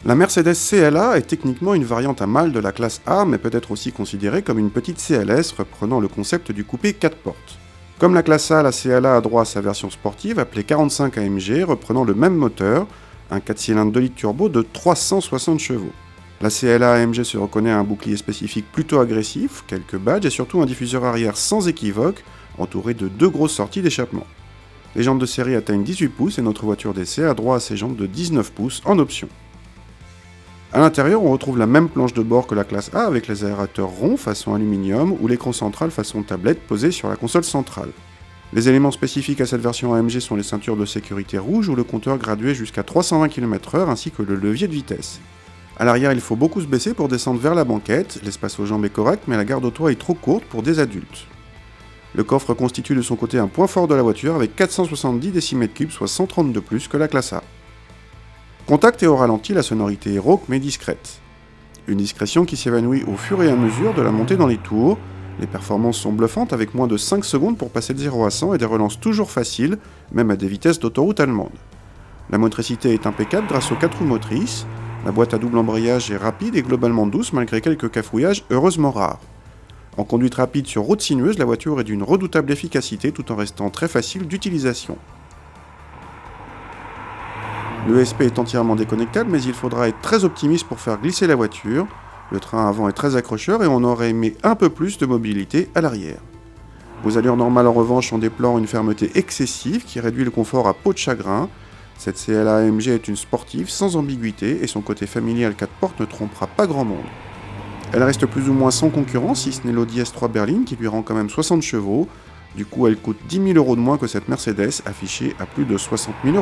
La Mercedes CLA est techniquement une variante à mâle de la classe A, mais peut être aussi considérée comme une petite CLS reprenant le concept du coupé 4 portes. Comme la classe A, la CLA a droit à sa version sportive appelée 45 AMG, reprenant le même moteur, un 4 cylindres 2 litres turbo de 360 chevaux. La CLA AMG se reconnaît à un bouclier spécifique plutôt agressif, quelques badges et surtout un diffuseur arrière sans équivoque, entouré de 2 grosses sorties d'échappement. Les jantes de série atteignent 18 pouces et notre voiture d'essai a droit à ses jantes de 19 pouces en option. A l'intérieur, on retrouve la même planche de bord que la classe A avec les aérateurs ronds façon aluminium ou l'écran central façon tablette posé sur la console centrale. Les éléments spécifiques à cette version AMG sont les ceintures de sécurité rouge ou le compteur gradué jusqu'à 320 km/h ainsi que le levier de vitesse. A l'arrière, il faut beaucoup se baisser pour descendre vers la banquette, l'espace aux jambes est correct mais la garde au toit est trop courte pour des adultes. Le coffre constitue de son côté un point fort de la voiture avec 470 décimètres cubes, soit 130 de plus que la classe A. Contact et au ralenti, la sonorité est rauque mais discrète. Une discrétion qui s'évanouit au fur et à mesure de la montée dans les tours. Les performances sont bluffantes avec moins de 5 secondes pour passer de 0 à 100 et des relances toujours faciles, même à des vitesses d'autoroute allemande. La motricité est impeccable grâce aux 4 roues motrices. La boîte à double embrayage est rapide et globalement douce malgré quelques cafouillages heureusement rares. En conduite rapide sur route sinueuse, la voiture est d'une redoutable efficacité tout en restant très facile d'utilisation. Le ESP est entièrement déconnectable, mais il faudra être très optimiste pour faire glisser la voiture. Le train avant est très accrocheur et on aurait aimé un peu plus de mobilité à l'arrière. Aux allures normales en revanche, on déplore une fermeté excessive qui réduit le confort à peau de chagrin. Cette CLA AMG est une sportive sans ambiguïté et son côté familial 4 portes ne trompera pas grand monde. Elle reste plus ou moins sans concurrence, si ce n'est l'Audi S3 berline qui lui rend quand même 60 chevaux. Du coup, elle coûte 10 000 € de moins que cette Mercedes affichée à plus de 60 000 €.